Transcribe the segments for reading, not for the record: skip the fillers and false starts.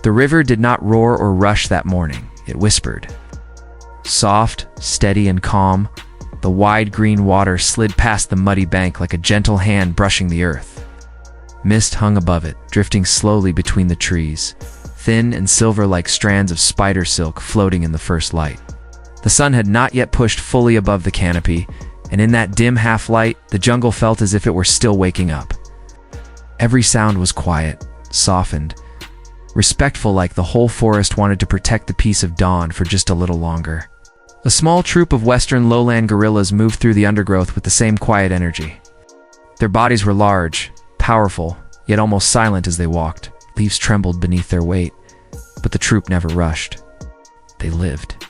The river did not roar or rush that morning. It whispered. Soft, steady, and calm, the wide green water slid past the muddy bank like a gentle hand brushing the earth. Mist hung above it, drifting slowly between the trees, thin and silver like strands of spider silk floating in the first light. The sun had not yet pushed fully above the canopy, and in that dim half-light, the jungle felt as if it were still waking up. Every sound was quiet, softened, respectful, like the whole forest wanted to protect the peace of dawn for just a little longer. A small troop of western lowland gorillas moved through the undergrowth with the same quiet energy. Their bodies were large, powerful, yet almost silent as they walked. Leaves trembled beneath their weight, but the troop never rushed. They lived.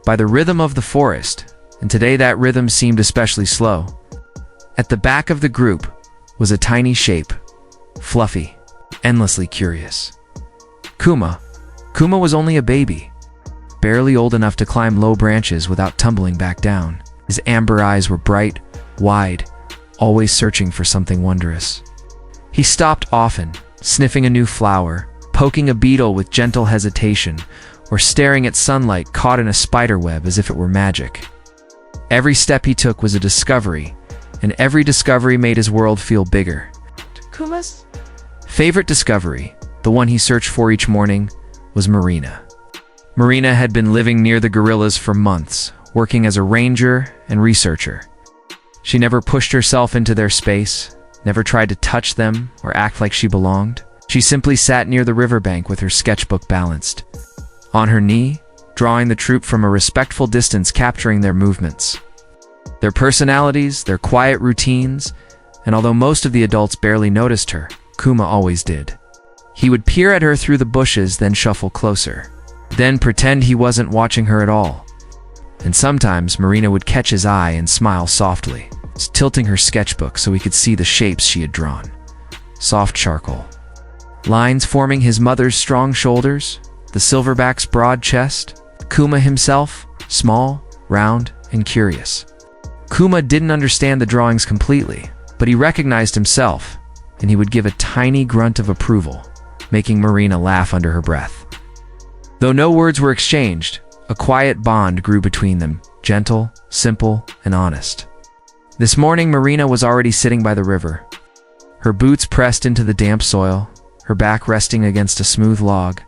By the rhythm of the forest, and today that rhythm seemed especially slow. At the back of the group was a tiny shape, fluffy, endlessly curious. Kuma. Kuma was only a baby, barely old enough to climb low branches without tumbling back down. His amber eyes were bright, wide, always searching for something wondrous. He stopped often, sniffing a new flower, poking a beetle with gentle hesitation, or staring at sunlight caught in a spider web as if it were magic. Every step he took was a discovery, and every discovery made his world feel bigger. Kuma's favorite discovery, the one he searched for each morning, was Marina. Marina had been living near the gorillas for months, working as a ranger and researcher. She never pushed herself into their space, never tried to touch them or act like she belonged. She simply sat near the riverbank with her sketchbook balanced. On her knee, drawing the troop from a respectful distance, capturing their movements, their personalities, their quiet routines, and although most of the adults barely noticed her, Kuma always did. He would peer at her through the bushes, then shuffle closer, then pretend he wasn't watching her at all. And sometimes Marina would catch his eye and smile softly, tilting her sketchbook so he could see the shapes she had drawn. Soft charcoal. Lines forming his mother's strong shoulders, the silverback's broad chest, Kuma himself, small, round, and curious. Kuma didn't understand the drawings completely, but he recognized himself, and he would give a tiny grunt of approval, making Marina laugh under her breath. Though no words were exchanged, a quiet bond grew between them, gentle, simple, and honest. This morning, Marina was already sitting by the river, her boots pressed into the damp soil, her back resting against a smooth log.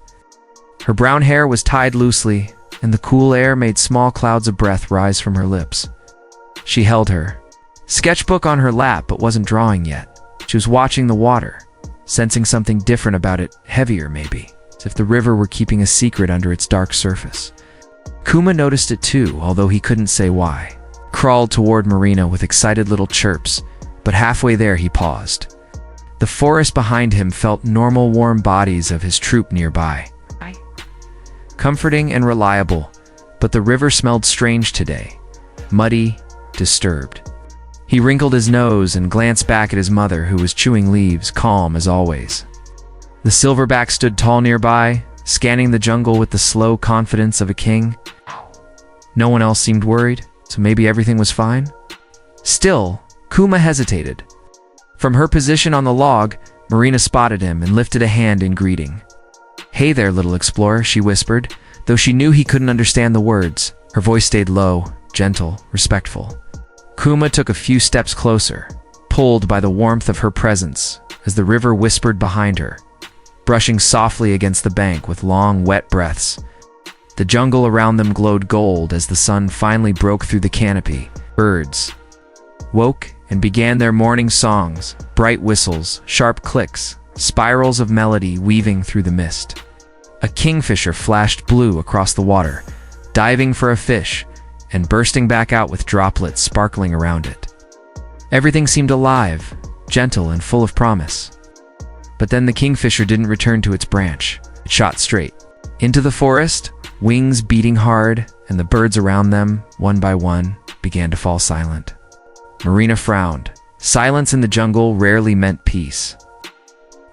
Her brown hair was tied loosely, and the cool air made small clouds of breath rise from her lips. She held her sketchbook on her lap but wasn't drawing yet. She was watching the water, sensing something different about it, heavier maybe, as if the river were keeping a secret under its dark surface. Kuma noticed it too, although he couldn't say why. Crawled toward Marina with excited little chirps, but halfway there he paused. The forest behind him felt normal, warm bodies of his troop nearby. Comforting and reliable, but the river smelled strange today, muddy, disturbed. He wrinkled his nose and glanced back at his mother, who was chewing leaves, calm as always. The silverback stood tall nearby, scanning the jungle with the slow confidence of a king. No one else seemed worried, so maybe everything was fine? Still, Kuma hesitated. From her position on the log, Marina spotted him and lifted a hand in greeting. "Hey there, little explorer," she whispered, though she knew he couldn't understand the words. Her voice stayed low, gentle, respectful. Kuma took a few steps closer, pulled by the warmth of her presence, as the river whispered behind her, brushing softly against the bank with long, wet breaths. The jungle around them glowed gold as the sun finally broke through the canopy. Birds woke and began their morning songs, bright whistles, sharp clicks, spirals of melody weaving through the mist. A kingfisher flashed blue across the water, diving for a fish, and bursting back out with droplets sparkling around it. Everything seemed alive, gentle, and full of promise. But then the kingfisher didn't return to its branch. It shot straight into the forest, wings beating hard, and the birds around them, one by one, began to fall silent. Marina frowned. Silence in the jungle rarely meant peace.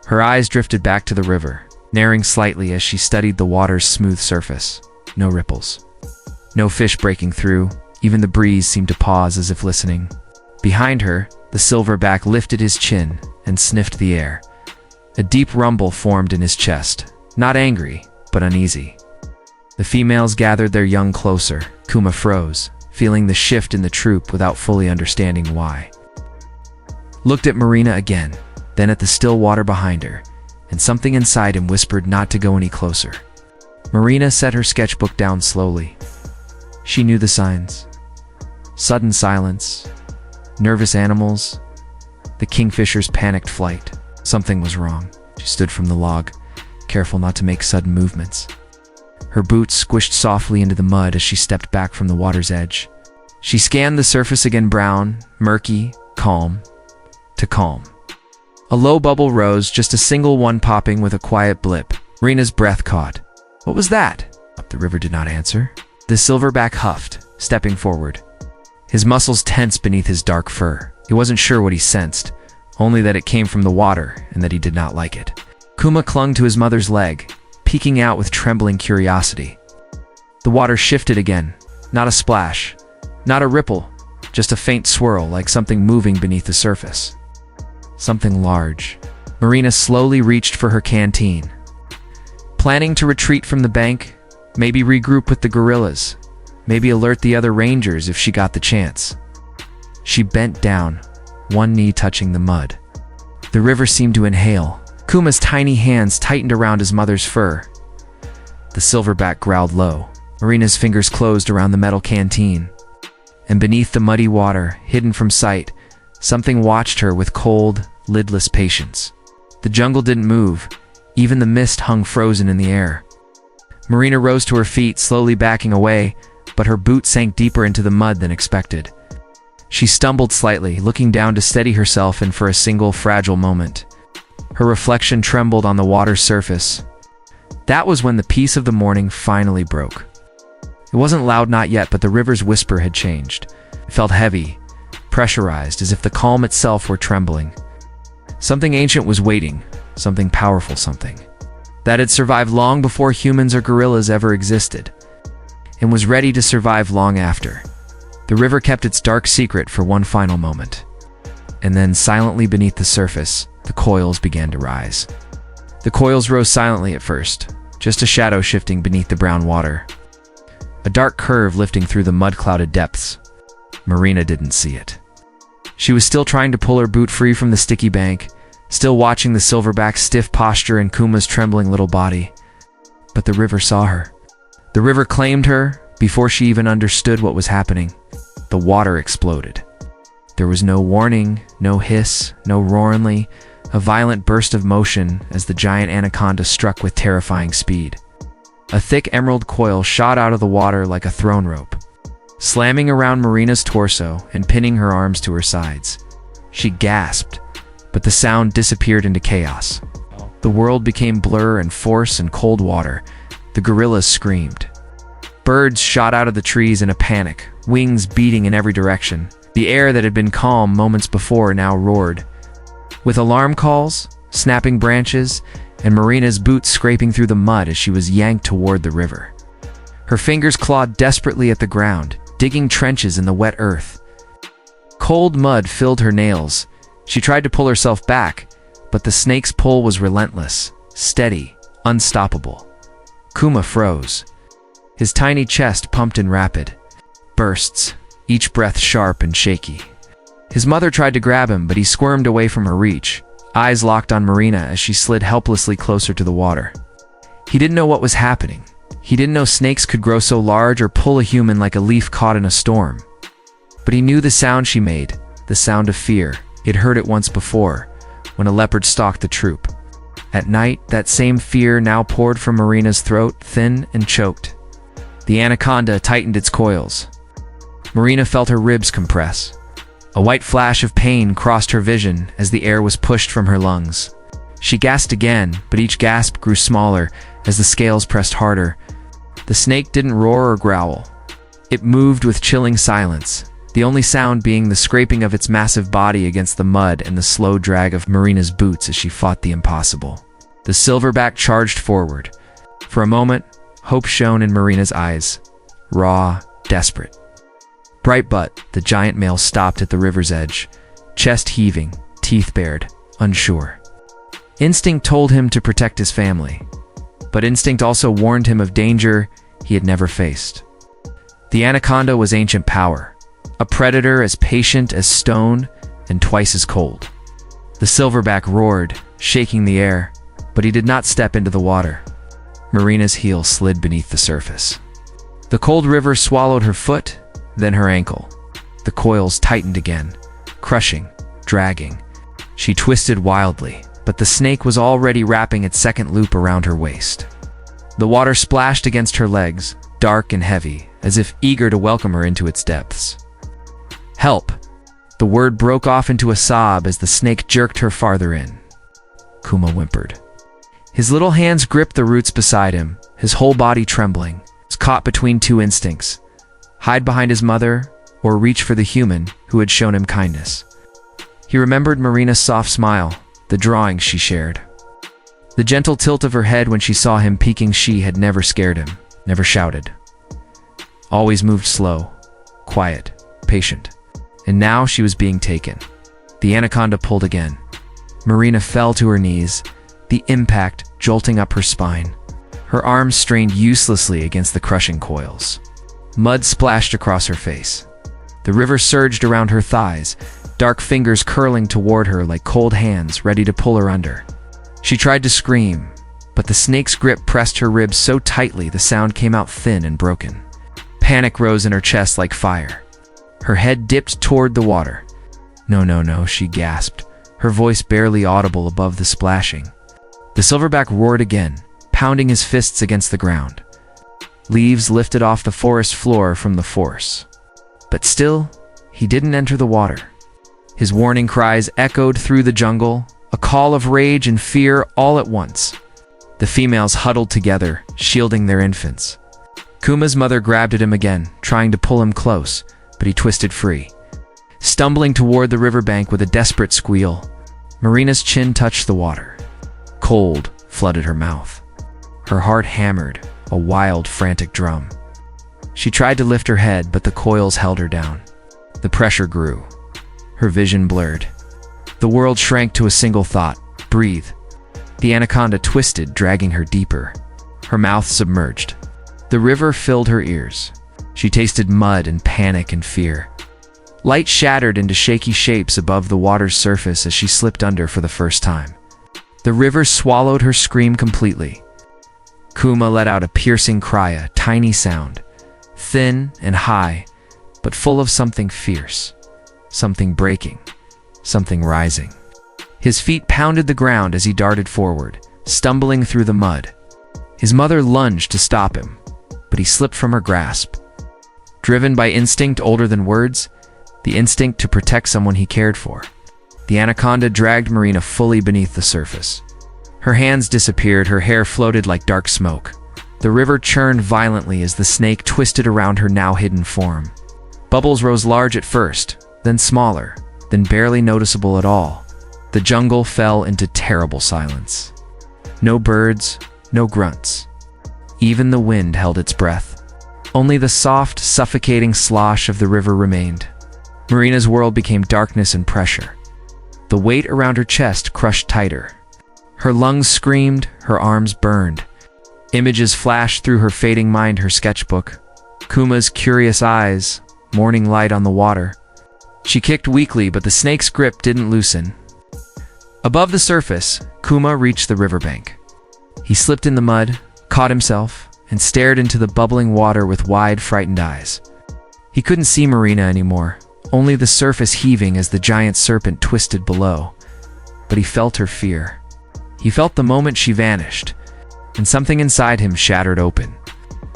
Her eyes drifted back to the river, narrowing slightly as she studied the water's smooth surface. No ripples. No fish breaking through. Even the breeze seemed to pause as if listening. Behind her, the silverback lifted his chin and sniffed the air. A deep rumble formed in his chest, Not angry, but uneasy. The females gathered their young closer. Kuma froze, feeling the shift in the troop without fully understanding why. Looked at Marina again, then at the still water behind her, and something inside him whispered not to go any closer. Marina set her sketchbook down slowly. She knew the signs. Sudden silence, nervous animals, the kingfisher's panicked flight. Something was wrong. She stood from the log, careful not to make sudden movements. Her boots squished softly into the mud as she stepped back from the water's edge. She scanned the surface again, brown, murky, calm, to calm. A low bubble rose, just a single one popping with a quiet blip. Marina's breath caught. What was that? The river did not answer. The silverback huffed, stepping forward. His muscles tensed beneath his dark fur. He wasn't sure what he sensed, only that it came from the water and that he did not like it. Kuma clung to his mother's leg, peeking out with trembling curiosity. The water shifted again. Not a splash, not a ripple, just a faint swirl like something moving beneath the surface. Something large. Marina slowly reached for her canteen. Planning to retreat from the bank, maybe regroup with the gorillas, maybe alert the other rangers if she got the chance. She bent down, one knee touching the mud. The river seemed to inhale. Kuma's tiny hands tightened around his mother's fur. The silverback growled low. Marina's fingers closed around the metal canteen. And beneath the muddy water, hidden from sight, something watched her with cold, lidless patience. The jungle didn't move. Even the mist hung frozen in the air. Marina rose to her feet, slowly backing away, but her boot sank deeper into the mud than expected. She stumbled slightly, looking down to steady herself, and for a single fragile moment, her reflection trembled on the water's surface. That was when the peace of the morning finally broke. It wasn't loud, not yet, but the river's whisper had changed. It felt heavy, pressurized, as if the calm itself were trembling. Something ancient was waiting, something powerful, something that had survived long before humans or gorillas ever existed, and was ready to survive long after. The river kept its dark secret for one final moment. And then, silently beneath the surface, the coils began to rise. The coils rose silently at first, just a shadow shifting beneath the brown water. A dark curve lifting through the mud-clouded depths. Marina didn't see it. She was still trying to pull her boot free from the sticky bank, still watching the silverback's stiff posture and Kuma's trembling little body. But the river saw her. The river claimed her before she even understood what was happening. The water exploded. There was no warning, no hiss, no roaringly, a violent burst of motion as the giant anaconda struck with terrifying speed. A thick emerald coil shot out of the water like a thrown rope, slamming around Marina's torso and pinning her arms to her sides. She gasped, but the sound disappeared into chaos. The world became blur and force and cold water. The gorillas screamed. Birds shot out of the trees in a panic, wings beating in every direction. The air that had been calm moments before now roared. With alarm calls, snapping branches, and Marina's boots scraping through the mud as she was yanked toward the river. Her fingers clawed desperately at the ground, digging trenches in the wet earth. Cold mud filled her nails. She tried to pull herself back, but the snake's pull was relentless, steady, unstoppable. Kuma froze. His tiny chest pumped in rapid bursts, each breath sharp and shaky. His mother tried to grab him, but he squirmed away from her reach, eyes locked on Marina as she slid helplessly closer to the water. He didn't know what was happening. He didn't know snakes could grow so large or pull a human like a leaf caught in a storm. But he knew the sound she made, the sound of fear. He'd heard it once before, when a leopard stalked the troop. At night, that same fear now poured from Marina's throat, thin and choked. The anaconda tightened its coils. Marina felt her ribs compress. A white flash of pain crossed her vision as the air was pushed from her lungs. She gasped again, but each gasp grew smaller as the scales pressed harder. The snake didn't roar or growl. It moved with chilling silence, the only sound being the scraping of its massive body against the mud and the slow drag of Marina's boots as she fought the impossible. The silverback charged forward. For a moment, hope shone in Marina's eyes, raw, desperate. Bright Butt, the giant male, stopped at the river's edge, chest heaving, teeth bared, unsure. Instinct told him to protect his family. But instinct also warned him of danger he had never faced. The anaconda was ancient power, a predator as patient as stone and twice as cold. The silverback roared, shaking the air, but he did not step into the water. Marina's heel slid beneath the surface. The cold river swallowed her foot, then her ankle. The coils tightened again, crushing, dragging. She twisted wildly, but the snake was already wrapping its second loop around her waist. The water splashed against her legs, dark and heavy, as if eager to welcome her into its depths. "Help!" The word broke off into a sob as the snake jerked her farther in. Kuma whimpered. His little hands gripped the roots beside him, his whole body trembling. He was caught between two instincts: hide behind his mother, or reach for the human who had shown him kindness. He remembered Marina's soft smile, the drawings she shared. The gentle tilt of her head when she saw him peeking. She had never scared him, never shouted. Always moved slow, quiet, patient. And now she was being taken. The anaconda pulled again. Marina fell to her knees, the impact jolting up her spine. Her arms strained uselessly against the crushing coils. Mud splashed across her face. The river surged around her thighs, dark fingers curling toward her like cold hands ready to pull her under. She tried to scream, but the snake's grip pressed her ribs so tightly the sound came out thin and broken. Panic rose in her chest like fire. Her head dipped toward the water. "No, no, no," she gasped, her voice barely audible above the splashing. The silverback roared again, pounding his fists against the ground. Leaves lifted off the forest floor from the force. But still, he didn't enter the water. His warning cries echoed through the jungle, a call of rage and fear all at once. The females huddled together, shielding their infants. Kuma's mother grabbed at him again, trying to pull him close, but he twisted free. Stumbling toward the riverbank with a desperate squeal, Marina's chin touched the water. Cold flooded her mouth. Her heart hammered, a wild, frantic drum. She tried to lift her head, but the coils held her down. The pressure grew. Her vision blurred. The world shrank to a single thought: breathe. The anaconda twisted, dragging her deeper. Her mouth submerged. The river filled her ears. She tasted mud and panic and fear. Light shattered into shaky shapes above the water's surface as she slipped under for the first time. The river swallowed her scream completely. Kuma let out a piercing cry, a tiny sound, thin and high, but full of something fierce, something breaking, something rising. His feet pounded the ground as he darted forward, stumbling through the mud. His mother lunged to stop him, but he slipped from her grasp. Driven by instinct older than words, the instinct to protect someone he cared for, the anaconda dragged Marina fully beneath the surface. Her hands disappeared, her hair floated like dark smoke. The river churned violently as the snake twisted around her now hidden form. Bubbles rose large at first, then smaller, then barely noticeable at all. The jungle fell into terrible silence. No birds, no grunts. Even the wind held its breath. Only the soft, suffocating slosh of the river remained. Marina's world became darkness and pressure. The weight around her chest crushed tighter. Her lungs screamed, her arms burned. Images flashed through her fading mind, her sketchbook. Kuma's curious eyes, morning light on the water. She kicked weakly, but the snake's grip didn't loosen. Above the surface, Kuma reached the riverbank. He slipped in the mud, caught himself, and stared into the bubbling water with wide, frightened eyes. He couldn't see Marina anymore, only the surface heaving as the giant serpent twisted below. But he felt her fear. He felt the moment she vanished, and something inside him shattered open.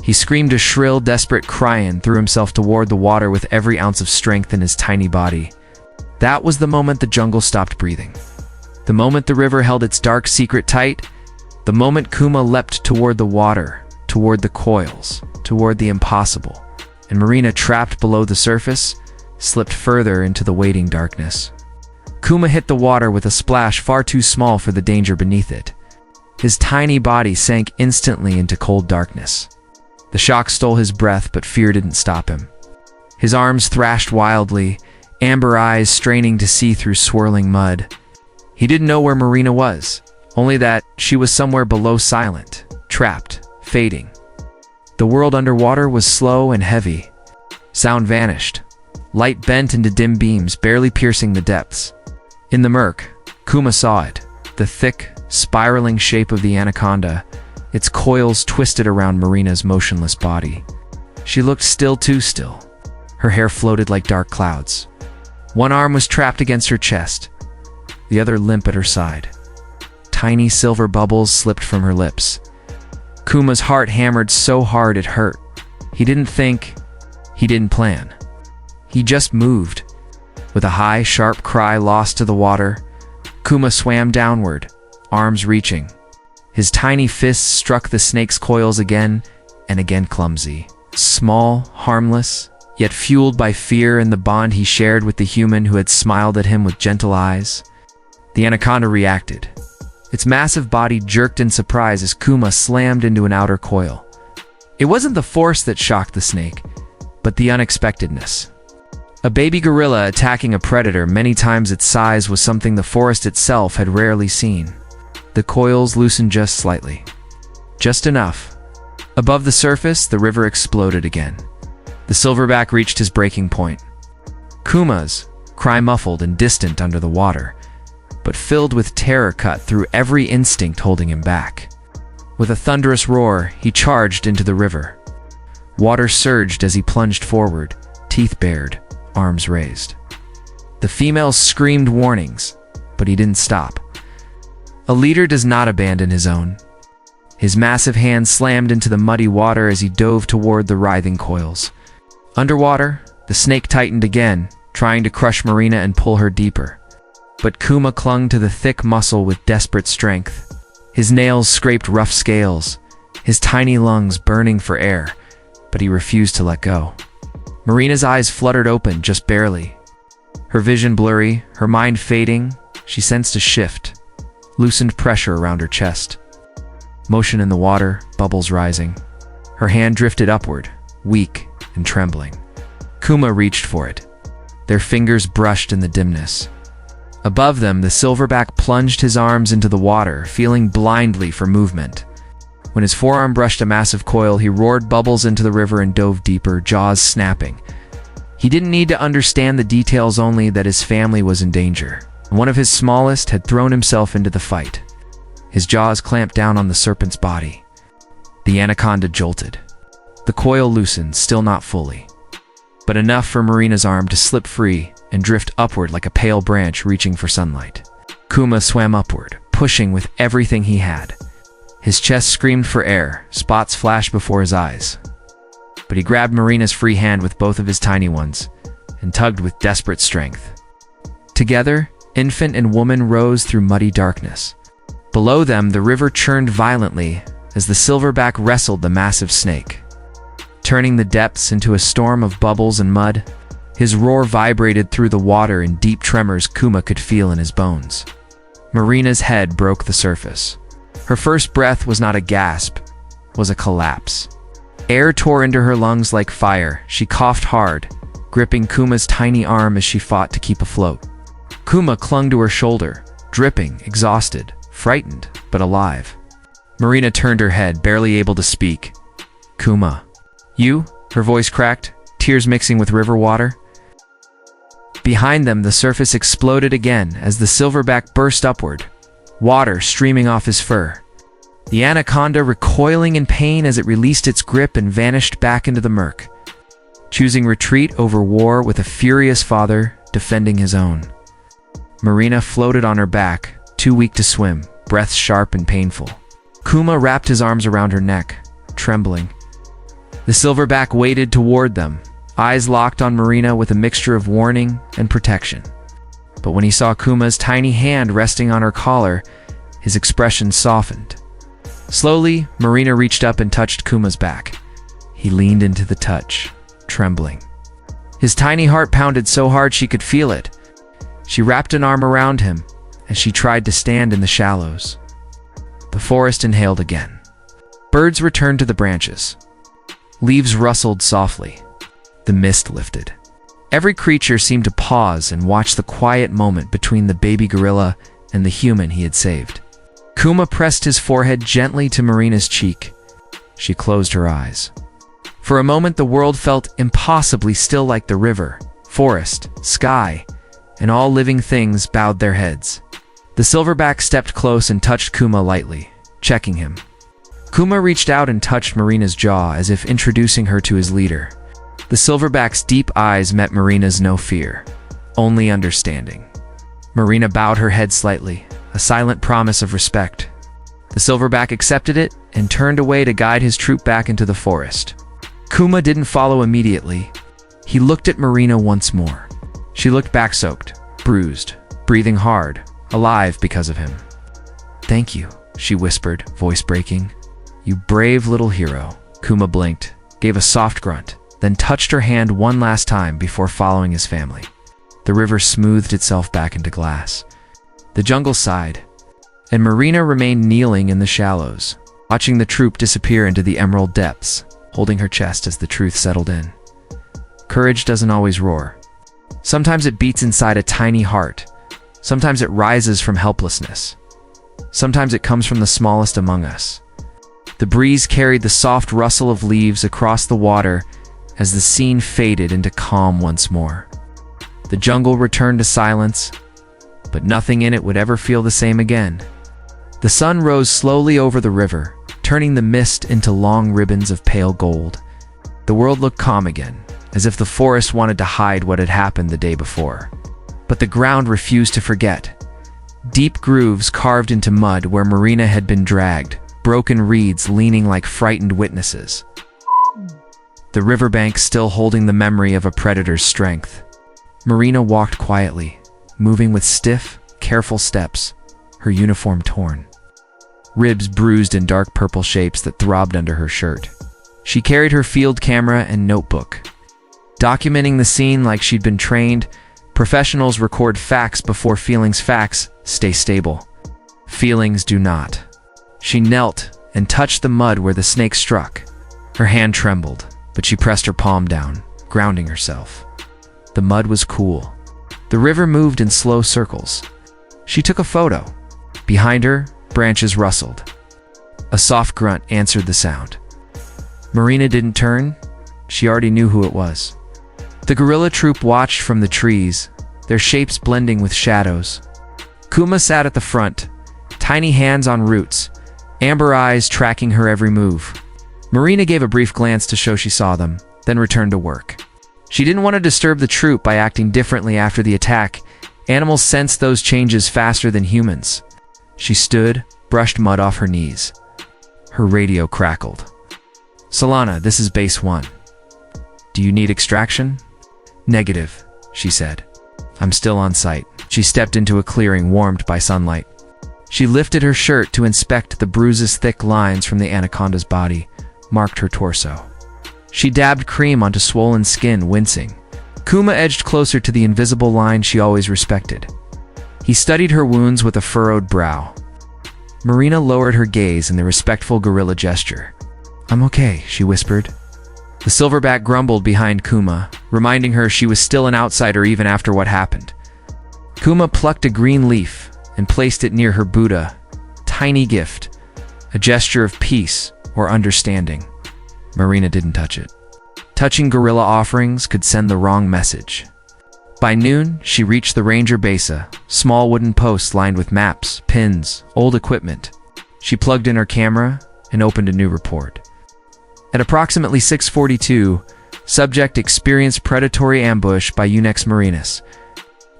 He screamed a shrill, desperate cry and threw himself toward the water with every ounce of strength in his tiny body. That was the moment the jungle stopped breathing. The moment the river held its dark secret tight. The moment Kuma leapt toward the water, toward the coils, toward the impossible. And Marina, trapped below the surface, slipped further into the waiting darkness. Kuma hit the water with a splash far too small for the danger beneath it. His tiny body sank instantly into cold darkness. The shock stole his breath, but fear didn't stop him. His arms thrashed wildly, amber eyes straining to see through swirling mud. He didn't know where Marina was, only that she was somewhere below, silent, trapped, fading. The world underwater was slow and heavy. Sound vanished. Light bent into dim beams, barely piercing the depths. In the murk, Kuma saw it, the thick, spiraling shape of the anaconda, its coils twisted around Marina's motionless body. She looked still, too still. Her hair floated like dark clouds. One arm was trapped against her chest, the other limp at her side. Tiny silver bubbles slipped from her lips. Kuma's heart hammered so hard it hurt. He didn't think, he didn't plan. He just moved. With a high, sharp cry lost to the water, Kuma swam downward, arms reaching. His tiny fists struck the snake's coils again and again, clumsy. Small, harmless, yet fueled by fear and the bond he shared with the human who had smiled at him with gentle eyes. The anaconda reacted. Its massive body jerked in surprise as Kuma slammed into an outer coil. It wasn't the force that shocked the snake, but the unexpectedness. A baby gorilla attacking a predator many times its size was something the forest itself had rarely seen. The coils loosened just slightly. Just enough. Above the surface, the river exploded again. The silverback reached his breaking point. Kuma's cry muffled and distant under the water, but filled with terror cut through every instinct holding him back. With a thunderous roar, he charged into the river. Water surged as he plunged forward, teeth bared, arms raised. The females screamed warnings, but he didn't stop. A leader does not abandon his own. His massive hand slammed into the muddy water as he dove toward the writhing coils. Underwater, the snake tightened again, trying to crush Marina and pull her deeper. But Kuma clung to the thick muscle with desperate strength. His nails scraped rough scales, his tiny lungs burning for air, but he refused to let go. Marina's eyes fluttered open just barely. Her vision blurry, her mind fading, she sensed a shift, loosened pressure around her chest. Motion in the water, bubbles rising. Her hand drifted upward, weak and trembling. Kuma reached for it. Their fingers brushed in the dimness. Above them, the silverback plunged his arms into the water, feeling blindly for movement. When his forearm brushed a massive coil, he roared bubbles into the river and dove deeper, jaws snapping. He didn't need to understand the details, only that his family was in danger. One of his smallest had thrown himself into the fight. His jaws clamped down on the serpent's body. The anaconda jolted. The coil loosened, still not fully, but enough for Marina's arm to slip free and drift upward like a pale branch reaching for sunlight. Kuma swam upward, pushing with everything he had. His chest screamed for air, spots flashed before his eyes. But he grabbed Marina's free hand with both of his tiny ones and tugged with desperate strength. Together, infant and woman rose through muddy darkness. Below them, the river churned violently as the silverback wrestled the massive snake. Turning the depths into a storm of bubbles and mud, his roar vibrated through the water in deep tremors Kuma could feel in his bones. Marina's head broke the surface. Her first breath was not a gasp, was a collapse. Air tore into her lungs like fire. She coughed hard, gripping Kuma's tiny arm as she fought to keep afloat. Kuma clung to her shoulder, dripping, exhausted, frightened, but alive. Marina turned her head, barely able to speak. "Kuma. You?" Her voice cracked, tears mixing with river water. Behind them, the surface exploded again as the silverback burst upward, water streaming off his fur. The anaconda recoiling in pain as it released its grip and vanished back into the murk, choosing retreat over war with a furious father defending his own. Marina floated on her back, too weak to swim, breath sharp and painful. Kuma wrapped his arms around her neck, trembling. The silverback waded toward them, eyes locked on Marina with a mixture of warning and protection. But when he saw Kuma's tiny hand resting on her collar, his expression softened. Slowly, Marina reached up and touched Kuma's back. He leaned into the touch, trembling. His tiny heart pounded so hard she could feel it. She wrapped an arm around him as she tried to stand in the shallows. The forest inhaled again. Birds returned to the branches. Leaves rustled softly. The mist lifted. Every creature seemed to pause and watch the quiet moment between the baby gorilla and the human he had saved. Kuma pressed his forehead gently to Marina's cheek. She closed her eyes. For a moment, the world felt impossibly still, like the river, forest, sky, and all living things bowed their heads. The silverback stepped close and touched Kuma lightly, checking him. Kuma reached out and touched Marina's jaw as if introducing her to his leader. The silverback's deep eyes met Marina's, no fear, only understanding. Marina bowed her head slightly, a silent promise of respect. The silverback accepted it and turned away to guide his troop back into the forest. Kuma didn't follow immediately. He looked at Marina once more. She looked back-soaked, bruised, breathing hard, alive because of him. "Thank you," she whispered, voice breaking. "You brave little hero." Kuma blinked, gave a soft grunt, then touched her hand one last time before following his family. The river smoothed itself back into glass. The jungle sighed, and Marina remained kneeling in the shallows, watching the troop disappear into the emerald depths, holding her chest as the truth settled in. Courage doesn't always roar. Sometimes it beats inside a tiny heart. Sometimes it rises from helplessness. Sometimes it comes from the smallest among us. The breeze carried the soft rustle of leaves across the water as the scene faded into calm once more. The jungle returned to silence, but nothing in it would ever feel the same again. The sun rose slowly over the river, turning the mist into long ribbons of pale gold. The world looked calm again, as if the forest wanted to hide what had happened the day before. But the ground refused to forget. Deep grooves carved into mud where Marina had been dragged, broken reeds leaning like frightened witnesses. The riverbank still holding the memory of a predator's strength. Marina walked quietly, moving with stiff, careful steps, her uniform torn. Ribs bruised in dark purple shapes that throbbed under her shirt. She carried her field camera and notebook. Documenting the scene like she'd been trained, professionals record facts before feelings. Facts stay stable. Feelings do not. She knelt and touched the mud where the snake struck. Her hand trembled, but she pressed her palm down, grounding herself. The mud was cool. The river moved in slow circles. She took a photo. Behind her, branches rustled. A soft grunt answered the sound. Marina didn't turn. She already knew who it was. The gorilla troop watched from the trees, their shapes blending with shadows. Kuma sat at the front, tiny hands on roots, amber eyes tracking her every move. Marina gave a brief glance to show she saw them, then returned to work. She didn't want to disturb the troop by acting differently after the attack. Animals sense those changes faster than humans. She stood, brushed mud off her knees. Her radio crackled. "Solana, this is base 1. Do you need extraction?" "Negative," she said. "I'm still on site." She stepped into a clearing warmed by sunlight. She lifted her shirt to inspect the bruises. Thick lines from the anaconda's body marked her torso. She dabbed cream onto swollen skin, wincing. Kuma edged closer to the invisible line she always respected. He studied her wounds with a furrowed brow. Marina lowered her gaze in the respectful gorilla gesture. "I'm okay," she whispered. The silverback grumbled behind Kuma, reminding her she was still an outsider even after what happened. Kuma plucked a green leaf and placed it near her Buddha. Tiny gift, a gesture of peace or understanding. Marina didn't touch it. Touching gorilla offerings could send the wrong message. By noon, she reached the Ranger Base, small wooden posts lined with maps, pins, old equipment. She plugged in her camera and opened a new report. At approximately 6:42, subject experienced predatory ambush by Unex marinus.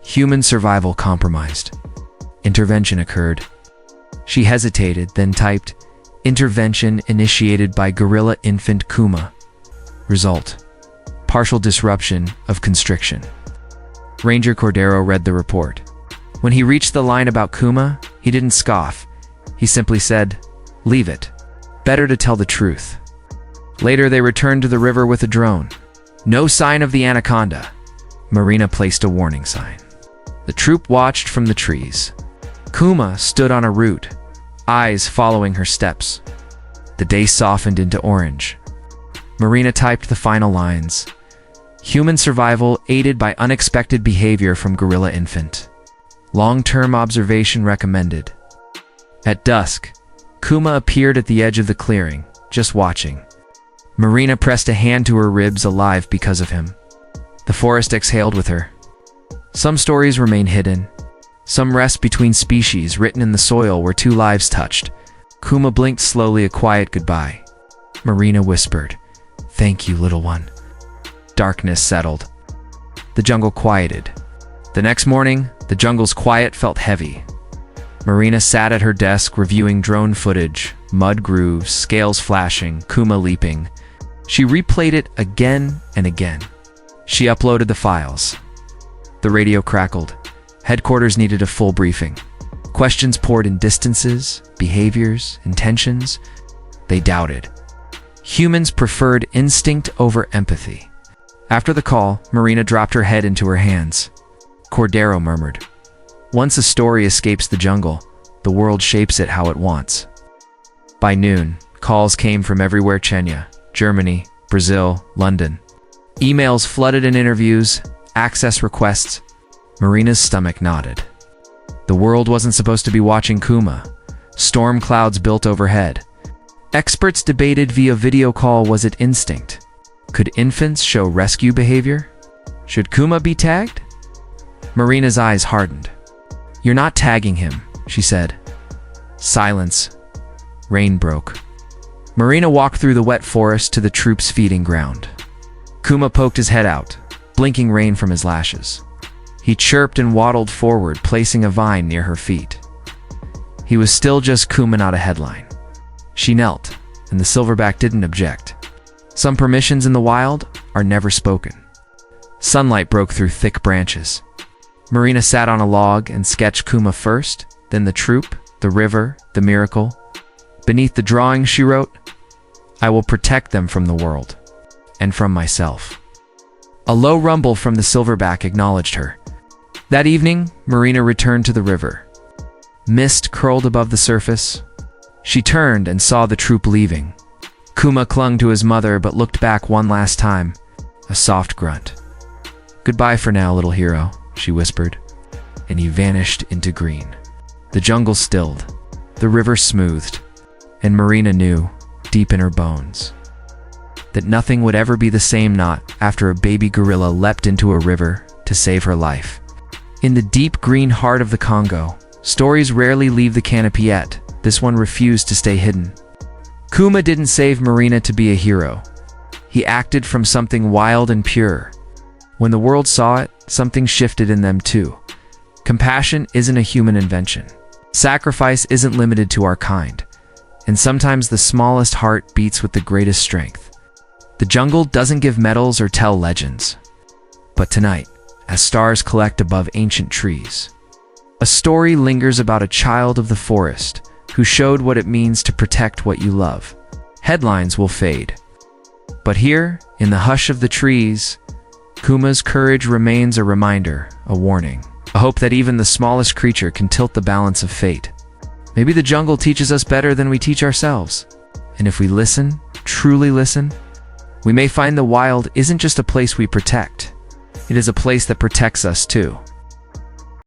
Human survival compromised. Intervention occurred. She hesitated, then typed, "Intervention initiated by gorilla infant Kuma." Result: partial disruption of constriction. Ranger Cordero read the report. When he reached the line about Kuma, he didn't scoff. He simply said, "Leave it. Better to tell the truth." Later, they returned to the river with a drone. No sign of the anaconda. Marina placed a warning sign. The troop watched from the trees. Kuma stood on a root, eyes following her steps. The day softened into orange. Marina typed the final lines. Human survival aided by unexpected behavior from gorilla infant. Long-term observation recommended. At dusk, Kuma appeared at the edge of the clearing, just watching. Marina pressed a hand to her ribs, alive because of him. The forest exhaled with her. Some stories remain hidden. Some rest between species, written in the soil where two lives touched. Kuma blinked slowly, a quiet goodbye. Marina whispered, "Thank you, little one." Darkness settled. The jungle quieted. The next morning, the jungle's quiet felt heavy. Marina sat at her desk reviewing drone footage, mud grooves, scales flashing, Kuma leaping. She replayed it again and again. She uploaded the files. The radio crackled. Headquarters needed a full briefing. Questions poured in: distances, behaviors, intentions. They doubted. Humans preferred instinct over empathy. After the call, Marina dropped her head into her hands. Cordero murmured, "Once a story escapes the jungle, the world shapes it how it wants." By noon, calls came from everywhere: Kenya, Germany, Brazil, London. Emails flooded in, interviews, access requests. Marina's stomach knotted. The world wasn't supposed to be watching Kuma. Storm clouds built overhead. Experts debated via video call: was it instinct? Could infants show rescue behavior? Should Kuma be tagged? Marina's eyes hardened. "You're not tagging him," she said. Silence. Rain broke. Marina walked through the wet forest to the troops' feeding ground. Kuma poked his head out, blinking rain from his lashes. He chirped and waddled forward, placing a vine near her feet. He was still just Kuma, not a headline. She knelt, and the silverback didn't object. Some permissions in the wild are never spoken. Sunlight broke through thick branches. Marina sat on a log and sketched Kuma first, then the troop, the river, the miracle. Beneath the drawing, she wrote, "I will protect them from the world, and from myself." A low rumble from the silverback acknowledged her. That evening, Marina returned to the river. Mist curled above the surface. She turned and saw the troop leaving. Kuma clung to his mother but looked back one last time, a soft grunt. "Goodbye for now, little hero," she whispered, and he vanished into green. The jungle stilled, the river smoothed, and Marina knew, deep in her bones, that nothing would ever be the same, not after a baby gorilla leapt into a river to save her life. In the deep green heart of the Congo, stories rarely leave the canopy, yet this one refused to stay hidden. Kuma didn't save Marina to be a hero. He acted from something wild and pure. When the world saw it, something shifted in them too. Compassion isn't a human invention. Sacrifice isn't limited to our kind. And sometimes the smallest heart beats with the greatest strength. The jungle doesn't give medals or tell legends. But tonight, as stars collect above ancient trees, a story lingers about a child of the forest who showed what it means to protect what you love. Headlines will fade. But here, in the hush of the trees, Kuma's courage remains a reminder, a warning, a hope that even the smallest creature can tilt the balance of fate. Maybe the jungle teaches us better than we teach ourselves. And if we listen, truly listen, we may find the wild isn't just a place we protect. It is a place that protects us too.